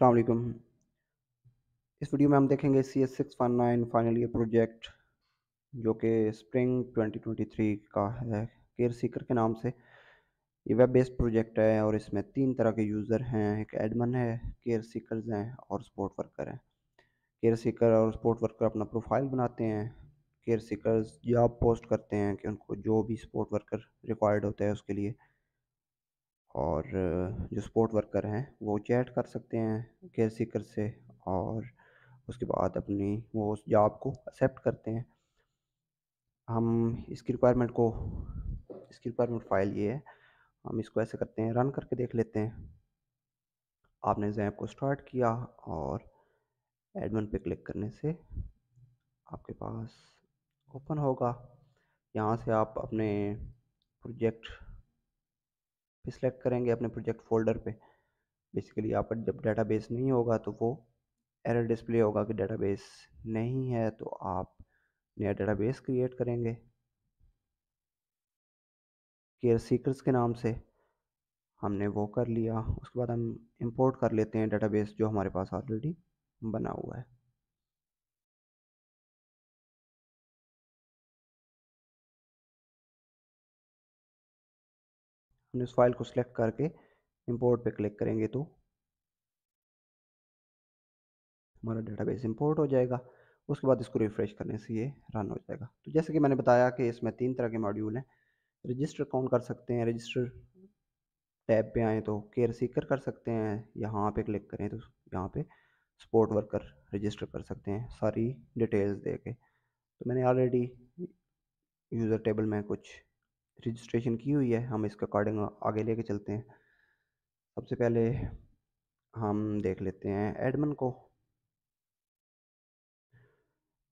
अस्सलाम वालेकुम। इस वीडियो में हम देखेंगे CS619 फाइनल ईयर प्रोजेक्ट जो कि स्प्रिंग 2023 का है, केयर सीकर के नाम से। ये वेब बेस्ड प्रोजेक्ट है और इसमें 3 तरह के यूज़र हैं। एक एडमिन है, केयर सीकर्स हैं और सपोर्ट वर्कर हैं। केयर सीकर और सपोर्ट वर्कर अपना प्रोफाइल बनाते हैं। केयर सीकर्स जॉब पोस्ट करते हैं कि उनको जो भी सपोर्ट वर्कर रिक्वायर्ड होता है उसके लिए, और जो सपोर्ट वर्कर हैं वो चैट कर सकते हैं केयर सीकर से, और उसके बाद अपनी वो उस जॉब को एक्सेप्ट करते हैं। हम इसकी रिक्वायरमेंट फ़ाइल ये है। हम इसको ऐसे करते हैं, रन करके देख लेते हैं। आपने ज़ैप को स्टार्ट किया और एडमिन पे क्लिक करने से आपके पास ओपन होगा। यहाँ से आप अपने प्रोजेक्ट पे सिलेक्ट करेंगे, अपने प्रोजेक्ट फ़ोल्डर पे। बेसिकली आपका जब डेटाबेस नहीं होगा तो वो एरर डिस्प्ले होगा कि डेटाबेस नहीं है, तो आप नया डेटाबेस क्रिएट करेंगे केयर सीकर्स के नाम से। हमने वो कर लिया। उसके बाद हम इंपोर्ट कर लेते हैं डेटाबेस जो हमारे पास ऑलरेडी बना हुआ है। हमने उस फाइल को सिलेक्ट करके इंपोर्ट पे क्लिक करेंगे तो हमारा डेटाबेस इंपोर्ट हो जाएगा। उसके बाद इसको रिफ़्रेश करने से ये रन हो जाएगा। तो जैसे कि मैंने बताया कि इसमें 3 तरह के मॉड्यूल हैं। रजिस्टर कौन कर सकते हैं, रजिस्टर टैब पे आएँ तो केयर सीकर कर सकते हैं, यहाँ पे क्लिक करें तो यहाँ पे सपोर्ट वर्कर रजिस्टर कर सकते हैं सारी डिटेल्स दे के। तो मैंने ऑलरेडी यूज़र टेबल में कुछ रजिस्ट्रेशन की हुई है, हम इसके अकॉर्डिंग आगे लेके चलते हैं। सबसे पहले हम देख लेते हैं एडमिन को।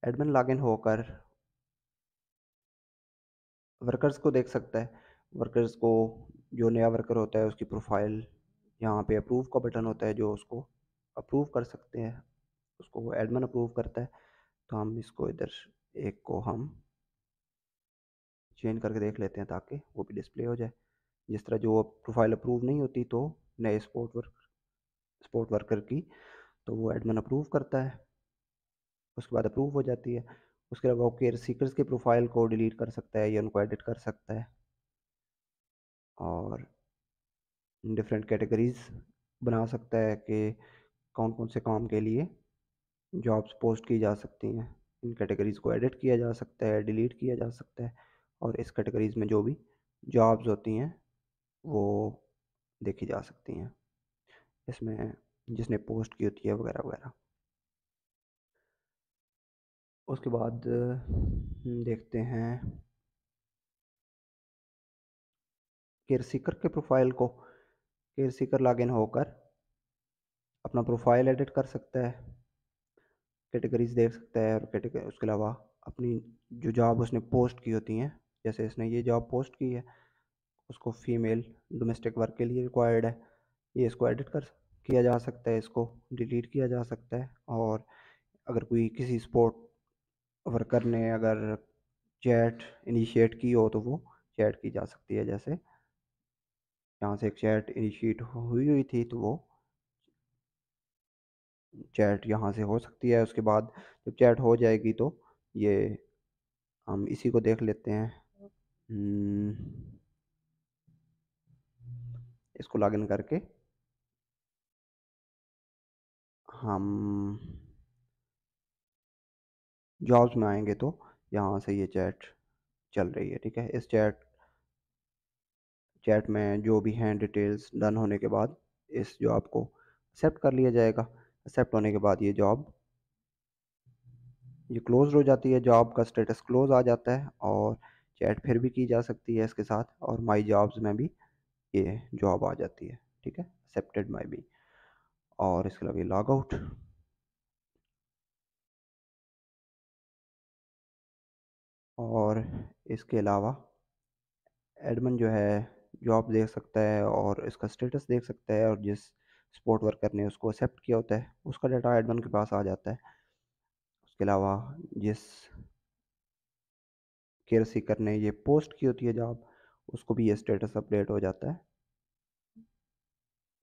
एडमिन लॉगिन होकर वर्कर्स को देख सकता है। वर्कर्स को, जो नया वर्कर होता है उसकी प्रोफाइल, यहाँ पे अप्रूव का बटन होता है जो उसको अप्रूव कर सकते हैं, उसको एडमिन अप्रूव करता है। तो हम इसको इधर एक को हम चेंज करके देख लेते हैं ताकि वो भी डिस्प्ले हो जाए। जिस तरह जो प्रोफाइल अप्रूव नहीं होती तो नए सपोर्ट वर्कर की, तो वो एडमिन अप्रूव करता है, उसके बाद अप्रूव हो जाती है। उसके अलावा वो केयर सीकर्स के प्रोफाइल को डिलीट कर सकता है या उनको एडिट कर सकता है, और डिफरेंट कैटेगरीज बना सकता है कि कौन कौन से काम के लिए जॉब्स पोस्ट की जा सकती हैं। इन कैटेगरीज को एडिट किया जा सकता है, डिलीट किया जा सकता है, और इस कैटेगरीज में जो भी जॉब्स होती हैं वो देखी जा सकती हैं, इसमें जिसने पोस्ट की होती है वगैरह वगैरह। उसके बाद देखते हैं केयर सीकर के प्रोफाइल को। केयर सीकर लॉगिन होकर अपना प्रोफाइल एडिट कर सकता है, कैटेगरीज देख सकता है, और कैटेगरी उसके अलावा अपनी जो जॉब उसने पोस्ट की होती हैं, जैसे इसने ये जॉब पोस्ट की है, उसको फीमेल डोमेस्टिक वर्क के लिए रिक्वायर्ड है, ये इसको एडिट कर किया जा सकता है, इसको डिलीट किया जा सकता है। और अगर कोई किसी स्पोर्ट वर्कर ने अगर चैट इनिशिएट की हो तो वो चैट की जा सकती है। जैसे यहाँ से एक चैट इनिशिएट हुई हुई थी तो वो चैट यहाँ से हो सकती है। उसके बाद जब चैट हो जाएगी तो ये हम इसी को देख लेते हैं। इसको लॉगिन करके हम जॉब्स में आएंगे तो यहाँ से ये चैट चल रही है, ठीक है। इस चैट में जो भी हैं डिटेल्स डन होने के बाद इस जॉब को एक्सेप्ट कर लिया जाएगा। एक्सेप्ट होने के बाद ये क्लोज हो जाती है, जॉब का स्टेटस क्लोज आ जाता है, और चैट फिर भी की जा सकती है इसके साथ, और माई जॉब्स में भी ये जॉब आ जाती है, ठीक है, एक्सेप्टेड माई भी। और इसके अलावा लॉग आउट, और इसके अलावा एडमिन जो है जॉब देख सकता है और इसका स्टेटस देख सकता है, और जिस सपोर्ट वर्कर ने उसको एक्सेप्ट किया होता है उसका डाटा एडमिन के पास आ जाता है। उसके अलावा जिस केयर सीकर ने ये पोस्ट की होती है जॉब, उसको भी ये स्टेटस अपडेट हो जाता है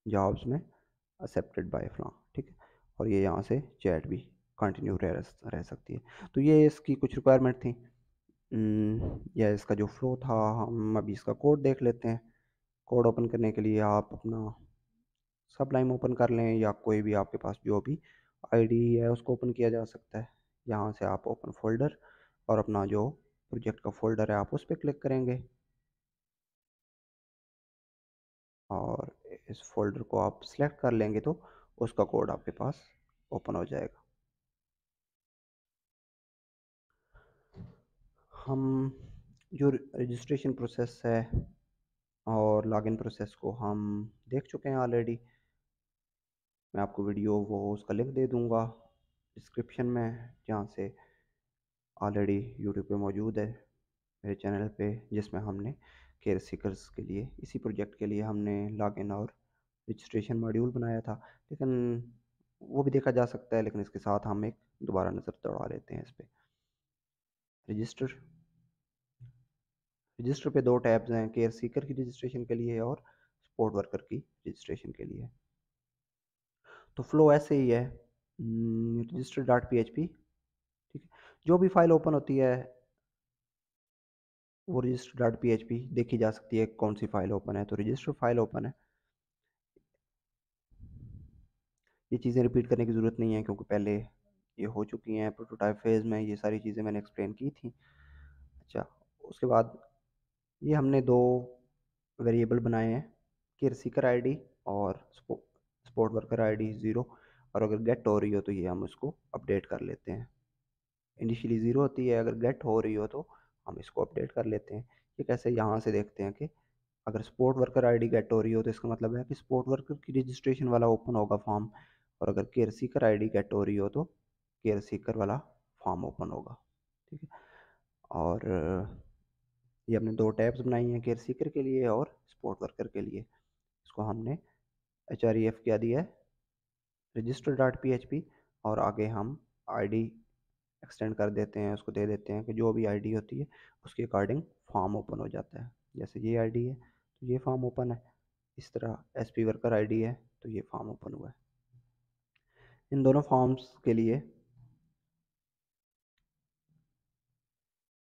जॉब्स में एक्सेप्टेड बाय फलां। ठीक है। और ये यहाँ से चैट भी कंटिन्यू रह सकती है। तो ये इसकी कुछ रिक्वायरमेंट थी। या इसका जो फ्लो था, हम अभी इसका कोड देख लेते हैं। कोड ओपन करने के लिए आप अपना सबलाइम ओपन कर लें, या कोई भी आपके पास जो भी आईडी है उसको ओपन किया जा सकता है। यहाँ से आप ओपन फोल्डर और अपना जो प्रोजेक्ट का फोल्डर है आप उस पर क्लिक करेंगे, और इस फोल्डर को आप सिलेक्ट कर लेंगे तो उसका कोड आपके पास ओपन हो जाएगा। हम जो रजिस्ट्रेशन प्रोसेस है और लॉगिन प्रोसेस को हम देख चुके हैं ऑलरेडी। मैं आपको वीडियो वो उसका लिंक दे दूंगा डिस्क्रिप्शन में, जहाँ से ऑलरेडी यूट्यूब पे मौजूद है मेरे चैनल पे, जिसमें हमने केयर सीकर्स के लिए, इसी प्रोजेक्ट के लिए हमने लॉगिन और रजिस्ट्रेशन मॉड्यूल बनाया था। लेकिन वो भी देखा जा सकता है, लेकिन इसके साथ हम एक दोबारा नज़र दौड़ा लेते हैं इस पर। रजिस्टर रजिस्टर पे दो टैब्स हैं, केयर सीकर की रजिस्ट्रेशन के लिए और सपोर्ट वर्कर की रजिस्ट्रेशन के लिए। तो फ्लो ऐसे ही है, register dot P H P, ठीक है। जो भी फाइल ओपन होती है वो register dot P H P देखी जा सकती है कौन सी फाइल ओपन है। तो रजिस्टर फाइल ओपन है, ये चीज़ें रिपीट करने की ज़रूरत नहीं है क्योंकि पहले ये हो चुकी हैं प्रोटोटाइप फेज़ में, ये सारी चीज़ें मैंने एक्सप्लेन की थी। अच्छा, उसके बाद ये हमने दो वेरिएबल बनाए हैं, केयर सीकर आईडी और सपोर्ट वर्कर आईडी 0। और अगर गेट हो रही हो तो ये हम इसको अपडेट कर लेते हैं। इनिशियली 0 होती है, अगर गेट हो रही हो तो हम इसको अपडेट कर लेते हैं। ये कैसे, यहाँ से देखते हैं कि अगर सपोर्ट वर्कर आईडी गेट हो रही हो तो इसका मतलब है कि सपोर्ट वर्कर की रजिस्ट्रेशन वाला ओपन होगा फॉर्म, और अगर केयर सीकर आईडी गेट हो रही हो तो केयर सीकर वाला फॉर्म ओपन होगा, ठीक है। और ये हमने दो टैब्स बनाई हैं, केयर सीकर के लिए और सपोर्ट वर्कर के लिए। इसको हमने href क्या दिया है, register dot P H P, और आगे हम आईडी एक्सटेंड कर देते हैं, उसको दे देते हैं कि जो भी आईडी होती है उसके अकॉर्डिंग फॉर्म ओपन हो जाता है। जैसे ये आईडी है तो ये फॉर्म ओपन है, इस तरह एसपी वर्कर आईडी है तो ये फॉर्म ओपन हुआ है। इन दोनों फॉर्म्स के लिए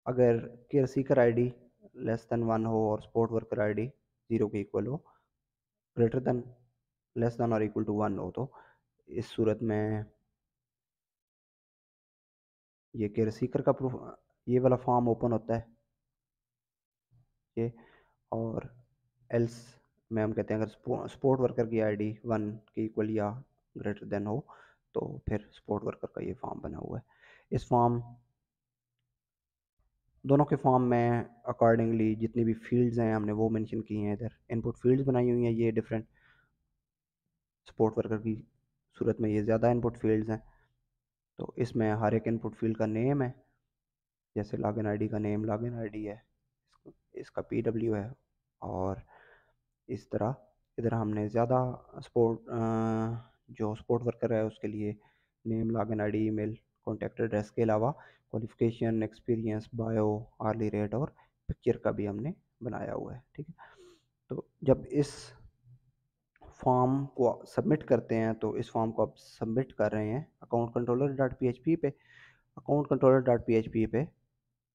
अगर care Sikar ID less than 1 हो और सपोर्ट वर्कर आईडी 0 के इक्वल हो, ग्रेटर देन लेस देन और इक्वल टू 1 हो, तो इस सूरत में ये केयर सीकर का प्रूफ, ये वाला फॉर्म ओपन होता है ये। और एल्स में हम कहते हैं अगर सपोर्ट वर्कर की आईडी 1 के इक्वल या ग्रेटर देन हो तो फिर सपोर्ट वर्कर का ये फॉर्म बना हुआ है। इस फॉर्म, दोनों के फॉर्म में अकॉर्डिंगली जितनी भी फील्ड्स हैं हमने वो मेंशन की हैं। इधर इनपुट फील्ड्स बनाई हुई हैं, ये डिफरेंट, सपोर्ट वर्कर की सूरत में ये ज़्यादा इनपुट फील्ड्स हैं। तो इसमें हर एक इनपुट फील्ड का नेम है, जैसे लॉगिन आईडी का नेम लॉगिन आईडी है, इसका पीडब्ल्यू है। और इस तरह इधर हमने ज़्यादा सपोर्ट, जो सपोर्ट वर्कर है उसके लिए name login ID email contact address के अलावा qualification experience bio hourly rate और पिक्चर का भी हमने बनाया हुआ है, ठीक है। तो जब इस फॉर्म को सबमिट करते हैं, तो इस फॉर्म को आप सबमिट कर रहे हैं account controller dot P H P पे। Account controller dot P H P पे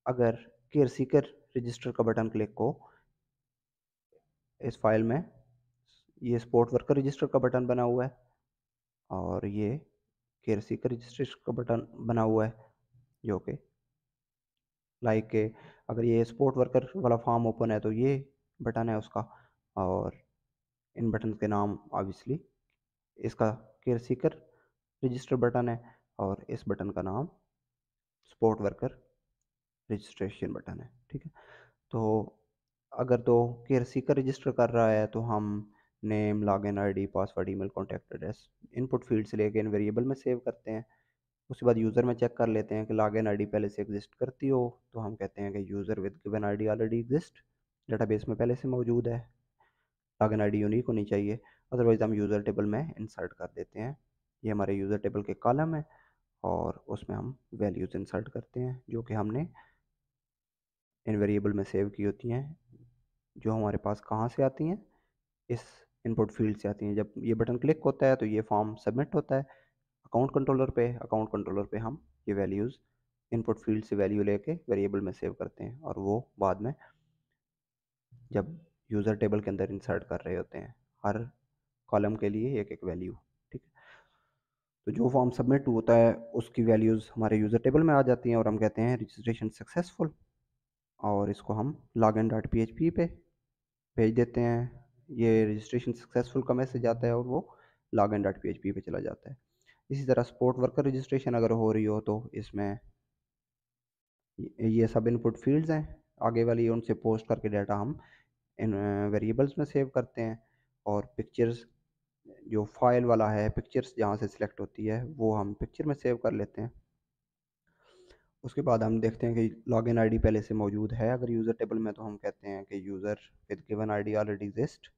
अगर केयर सीकर रजिस्टर का बटन क्लिक हो इस फाइल में, ये सपोर्ट वर्कर रजिस्टर का बटन बना हुआ है और ये केयर सीकर रजिस्ट्रेशन का बटन बना हुआ है, जो कि लाइक के अगर ये सपोर्ट वर्कर वाला फॉर्म ओपन है तो ये बटन है उसका, और इन बटन के नाम ऑब्वियसली, इसका केयर सीकर रजिस्टर बटन है और इस बटन का नाम सपोर्ट वर्कर रजिस्ट्रेशन बटन है, ठीक है। तो अगर तो केयर सीकर रजिस्टर कर रहा है तो हम name login ID password email contact address input field से लेके इन वेरिएबल में सेव करते हैं। उसके बाद यूज़र में चेक कर लेते हैं कि लॉगिन आईडी पहले से एग्जिस्ट करती हो, तो हम कहते हैं कि user with given ID already exist, database में पहले से मौजूद है, लॉगिन आईडी यूनिक होनी चाहिए, अदरवाइज हम यूज़र टेबल में इंसर्ट कर देते हैं। ये हमारे यूज़र टेबल के कॉलम है और उसमें हम वैल्यूज़ इंसर्ट करते हैं जो कि हमने इन वेरिएबल में सेव की होती हैं, जो हमारे पास कहाँ से आती हैं, इस इनपुट फील्ड से आती हैं। जब ये बटन क्लिक होता है तो ये फॉर्म सबमिट होता है अकाउंट कंट्रोलर पे हम ये वैल्यूज़ इनपुट फील्ड से वैल्यू लेके वेरिएबल में सेव करते हैं और वो बाद में जब यूज़र टेबल के अंदर इंसर्ट कर रहे होते हैं हर कॉलम के लिए एक एक वैल्यू। ठीक है, तो जो फॉर्म सबमिट होता है उसकी वैल्यूज़ हमारे यूज़र टेबल में आ जाती हैं और हम कहते हैं रजिस्ट्रेशन सक्सेसफुल, और इसको हम लॉगिन डॉट PHP पे भेज देते हैं। ये रजिस्ट्रेशन सक्सेसफुल का मैसेज आता है और वो लॉगिन डॉट PHP पे चला जाता है। इसी तरह सपोर्ट वर्कर रजिस्ट्रेशन अगर हो रही हो तो इसमें ये सब इनपुट फील्ड्स हैं आगे वाली, उनसे पोस्ट करके डाटा हम इन वेरिएबल्स में सेव करते हैं। और पिक्चर्स जो फाइल वाला है, पिक्चर्स जहाँ से सिलेक्ट होती है वो हम पिक्चर में सेव कर लेते हैं। उसके बाद हम देखते हैं कि लॉगिन आईडी पहले से मौजूद है अगर यूज़र टेबल में, तो हम कहते हैं कि user with given ID already exist.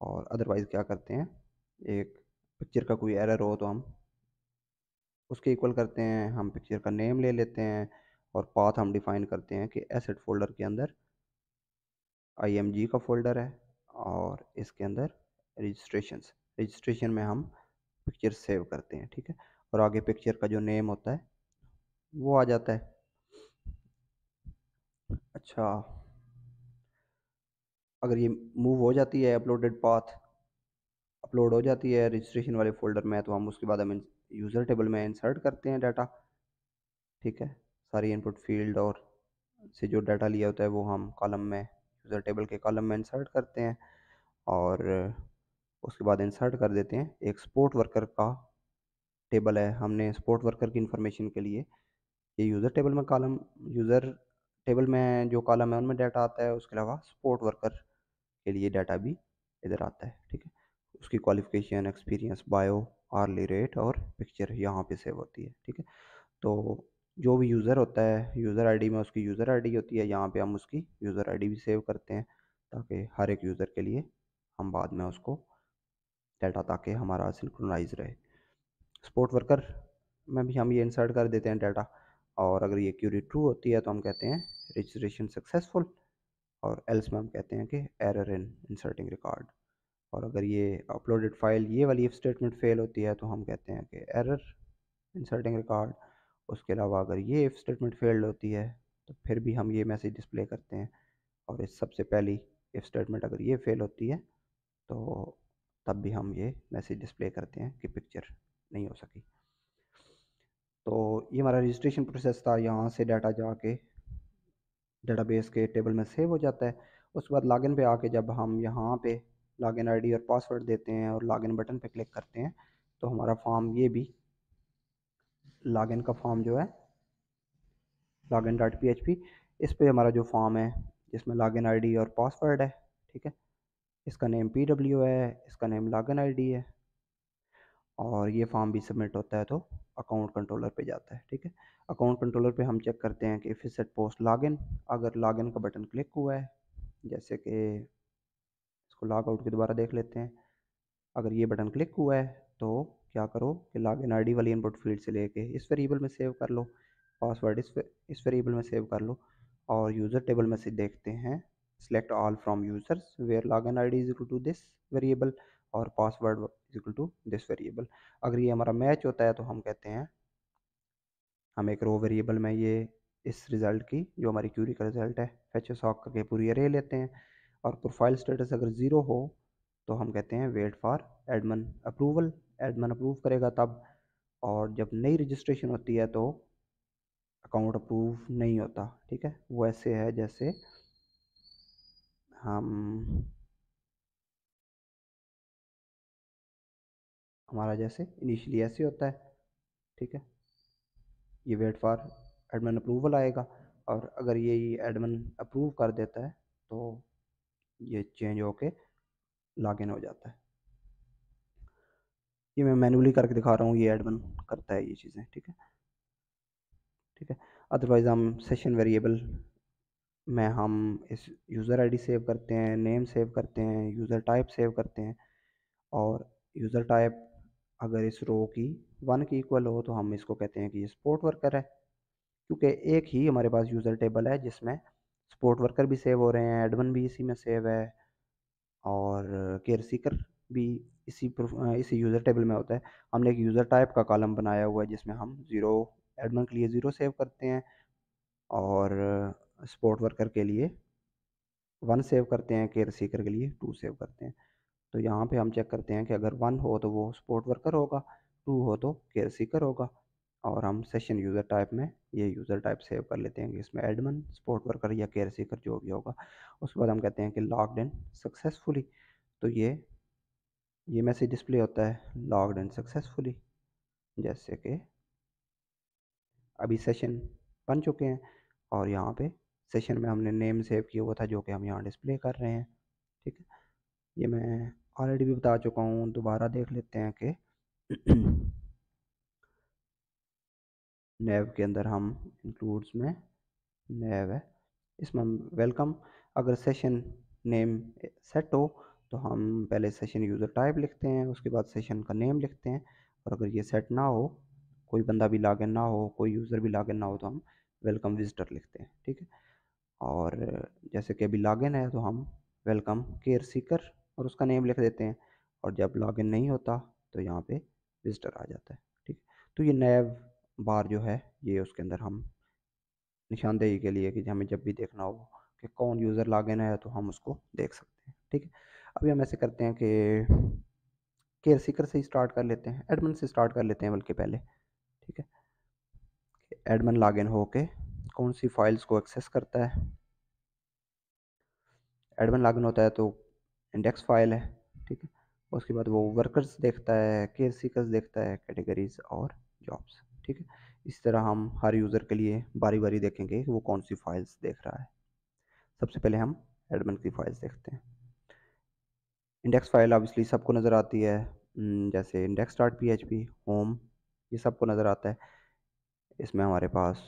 और अदरवाइज़ क्या करते हैं, एक पिक्चर का कोई एरर हो तो हम उसके इक्वल करते हैं, हम पिक्चर का नेम ले लेते हैं और पाथ हम डिफाइन करते हैं कि एसेट फोल्डर के अंदर IMG का फोल्डर है और इसके अंदर रजिस्ट्रेशन में हम पिक्चर सेव करते हैं। ठीक है, और आगे पिक्चर का जो नेम होता है वो आ जाता है। अच्छा, अगर ये मूव हो जाती है अपलोडेड पाथ अपलोड हो जाती है रजिस्ट्रेशन वाले फोल्डर में, तो हम उसके बाद हम यूज़र टेबल में इंसर्ट करते हैं डाटा। ठीक है, सारी इनपुट फील्ड और से जो डाटा लिया होता है वो हम कॉलम में यूज़र टेबल के कॉलम में इंसर्ट करते हैं और उसके बाद इंसर्ट कर देते हैं एक सपोर्ट वर्कर का टेबल है। हमने सपोर्ट वर्कर की इंफॉर्मेशन के लिए ये यूज़र टेबल में जो कॉलम है उनमें डाटा आता है, उसके अलावा सपोर्ट वर्कर के लिए डाटा भी इधर आता है। ठीक है, उसकी qualification, experience, bio, hourly rate और पिक्चर यहाँ पे सेव होती है। ठीक है, तो जो भी यूज़र होता है यूज़र आईडी में उसकी यूज़र आईडी होती है, यहाँ पे हम उसकी यूज़र आईडी भी सेव करते हैं ताकि हर एक यूज़र के लिए हम बाद में उसको डाटा ताकि हमारा सिंक्रोनाइज रहे। सपोर्ट वर्कर में भी हम ये इंसर्ट कर देते हैं डाटा, और अगर ये क्यूरी ट्रू होती है तो हम कहते हैं रजिस्ट्रेशन सक्सेसफुल, और एल्स में हम कहते हैं कि एरर इन इंसर्टिंग रिकॉर्ड। और अगर ये अपलोडेड फाइल ये वाली इफ स्टेटमेंट फेल होती है तो हम कहते हैं कि एरर इंसर्टिंग रिकॉर्ड। उसके अलावा अगर ये इफ स्टेटमेंट फेल्ड होती है तो फिर भी हम ये मैसेज डिस्प्ले करते हैं, और इस सबसे पहली इफ स्टेटमेंट अगर ये फेल होती है तो तब भी हम ये मैसेज डिस्प्ले करते हैं कि पिक्चर नहीं हो सकी। तो ये हमारा रजिस्ट्रेशन प्रोसेस था, यहाँ से डाटा जाके डेटाबेस के टेबल में सेव हो जाता है। उसके बाद लॉगिन पे आके जब हम यहाँ पे लॉगिन आईडी और पासवर्ड देते हैं और लॉगिन बटन पे क्लिक करते हैं तो हमारा फॉर्म ये भी लॉगिन का फॉर्म जो है लॉगिन डॉट PHP, इस पे हमारा जो फॉर्म है जिसमें लॉगिन आईडी और पासवर्ड है। ठीक है, इसका नेम PW है, इसका नेम लॉगिन आईडी है, और ये फॉर्म भी सबमिट होता है तो अकाउंट कंट्रोलर पे जाता है। ठीक है, अकाउंट कंट्रोलर पे हम चेक करते हैं कि इफ सेट पोस्ट लॉगिन, अगर लॉगिन का बटन क्लिक हुआ है, जैसे कि इसको लॉग आउट के दोबारा देख लेते हैं, अगर ये बटन क्लिक हुआ है तो क्या करो कि लॉगिन आईडी वाली इनपुट फील्ड से लेके इस वेरिएबल में सेव कर लो, पासवर्ड इस वेरिएबल में सेव कर लो, और यूज़र टेबल में से देखते हैं select all from users where login ID is equal to this variable और password is equal to this variable. अगर ये हमारा मैच होता है तो हम कहते हैं हम एक रो वेरिएबल में ये इस रिज़ल्ट की जो हमारी क्यूरी का रिज़ल्ट है फेच सॉक करके पूरी अरे लेते हैं, और प्रोफाइल स्टेटस अगर ज़ीरो हो तो हम कहते हैं wait for admin approval, admin approve करेगा तब। और जब नई रजिस्ट्रेशन होती है तो अकाउंट अप्रूव नहीं होता। ठीक है, वो ऐसे है जैसे हम हमारा जैसे इनिशियली ऐसे होता है। ठीक है, ये वेट फॉर एडमिन अप्रूवल आएगा, और अगर ये एडमिन अप्रूव कर देता है तो ये चेंज होके लॉगिन हो जाता है। ये मैं मैन्युअली करके दिखा रहा हूँ, ये एडमिन करता है ये चीज़ें। ठीक है, ठीक है, अदरवाइज़ हम सेशन वेरिएबल में हम इस यूज़र आईडी सेव करते हैं, नेम सेव करते हैं, यूज़र टाइप सेव करते हैं, और यूज़र टाइप अगर इस रो की 1 की इक्वल हो तो हम इसको कहते हैं कि ये सपोर्ट वर्कर है, क्योंकि एक ही हमारे पास यूज़र टेबल है जिसमें सपोर्ट वर्कर भी सेव हो रहे हैं, एडमिन भी इसी में सेव है, और केयर सीकर भी इसी यूज़र टेबल में होता है। हमने एक यूज़र टाइप का कॉलम बनाया हुआ है जिसमें हम ज़ीरो, एडमिन के लिए 0 सेव करते हैं और सपोर्ट वर्कर के लिए 1 सेव करते हैं, केयर सीकर के लिए 2 सेव करते हैं। तो यहाँ पे हम चेक करते हैं कि अगर 1 हो तो वो सपोर्ट वर्कर होगा, 2 हो तो केयर सीकर होगा। और हम सेशन यूज़र टाइप में ये यूज़र टाइप सेव कर लेते हैं कि इसमें एडमिन, सपोर्ट वर्कर या केयर सीकर जो भी होगा। उसके बाद हम कहते हैं कि लॉग्ड इन सक्सेसफुली। तो ये मैसेज डिस्प्ले होता है लॉग्ड इन सक्सेसफुली, जैसे कि अभी सेशन बन चुके हैं और यहाँ पे सेशन में हमने नेम सेव किया हुआ था जो कि हम यहाँ डिस्प्ले कर रहे हैं। ठीक है, ये मैं ऑलरेडी भी बता चुका हूँ, दोबारा देख लेते हैं कि नेव के अंदर हम इंक्लूड्स में नेव है, इसमें हम वेलकम, अगर सेशन नेम सेट हो तो हम पहले सेशन यूज़र टाइप लिखते हैं, उसके बाद सेशन का नेम लिखते हैं। और अगर ये सेट ना हो, कोई बंदा भी लॉगिन ना हो, कोई यूज़र भी लॉगिन ना हो, तो हम वेलकम विजिटर लिखते हैं। ठीक है, और जैसे कि अभी लॉगिन है तो हम वेलकम केयर सीकर और उसका नेम लिख देते हैं। और जब लॉगिन नहीं होता तो यहाँ पे विजिटर आ जाता है। ठीक है, तो ये नैव बार जो है ये उसके अंदर हम निशानदेही के लिए कि हमें जब भी देखना हो कि कौन यूज़र लॉगिन है तो हम उसको देख सकते हैं। ठीक है, अभी हम ऐसे करते हैं कि केयर सीकर से ही स्टार्ट कर लेते हैं, एडमिन से स्टार्ट कर लेते हैं बल्कि पहले। ठीक है, एडमिन लॉगिन होके कौन सी फाइल्स को एक्सेस करता है। एडमिन लॉगिन होता है तो इंडेक्स फाइल है। ठीक है, उसके बाद वो वर्कर्स देखता है, केयर सीकर्स देखता है, कैटेगरीज और जॉब्स। ठीक है, इस तरह हम हर यूज़र के लिए बारी बारी देखेंगे कि वो कौन सी फाइल्स देख रहा है। सबसे पहले हम एडमिन की फाइल्स देखते हैं। इंडेक्स फाइल ऑब्वियसली सबको नज़र आती है, जैसे index dot P H P, home, ये सबको नज़र आता है। इसमें हमारे पास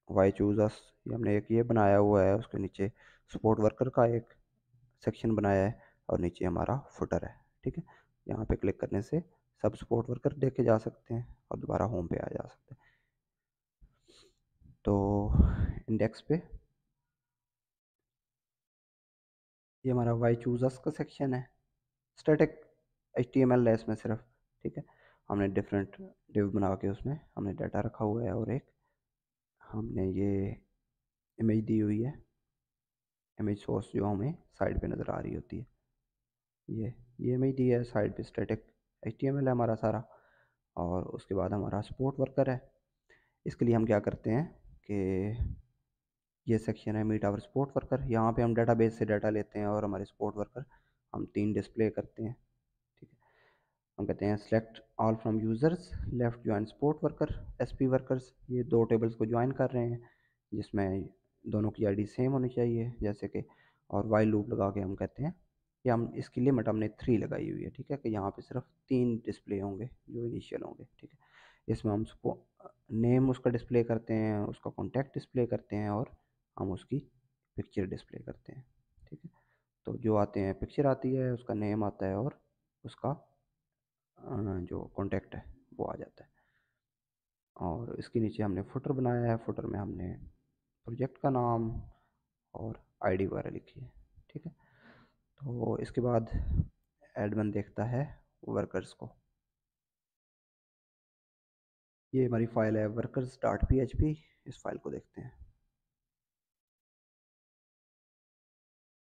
वाई चूज अस, ये हमने एक ये बनाया हुआ है, उसके नीचे सपोर्ट वर्कर का एक सेक्शन बनाया है और नीचे हमारा फुटर है। ठीक है, यहाँ पे क्लिक करने से सब सपोर्ट वर्कर देखे जा सकते हैं और दोबारा होम पे आ जा सकते हैं। तो इंडेक्स पे ये हमारा वाई चूज अस का सेक्शन है, स्टैटिक HTML है इसमें सिर्फ। ठीक है, हमने डिफरेंट डिव बना के उसमें हमने डाटा रखा हुआ है और एक हमने ये इमेज दी हुई है, इमेज सोर्स जो हमें साइड पे नज़र आ रही होती है। ये इमेज दी है साइड पे, स्टैटिक HTML है हमारा सारा। और उसके बाद हमारा सपोर्ट वर्कर है। इसके लिए हम क्या करते हैं कि ये सेक्शन है मीट आवर सपोर्ट वर्कर, यहाँ पे हम डेटाबेस से डाटा लेते हैं और हमारे सपोर्ट वर्कर हम 3 डिस्प्ले करते हैं। ठीक है, हम कहते हैं select all from users, left join support worker, SP workers, ये 2 टेबल्स को ज्वाइन कर रहे हैं जिसमें दोनों की ID सेम होनी चाहिए जैसे कि। और वाइल लूप लगा के हम कहते हैं कि हम इसकी लिमिट हमने 3 लगाई हुई है। ठीक है, कि यहाँ पे सिर्फ 3 डिस्प्ले होंगे जो इनिशियल होंगे। ठीक है, इसमें हम नेम उसका डिस्प्ले करते हैं, उसका कॉन्टैक्ट डिस्प्ले करते हैं और हम उसकी पिक्चर डिस्प्ले करते हैं। ठीक है, तो जो आते हैं पिक्चर आती है, उसका नेम आता है और उसका जो कॉन्टैक्ट है वो आ जाता है। और इसके नीचे हमने फुटर बनाया है, फुटर में हमने प्रोजेक्ट का नाम और ID वगैरह लिखी है। ठीक है, तो इसके बाद एडमिन देखता है वर्कर्स को। ये हमारी फाइल है workers.php, इस फाइल को देखते हैं।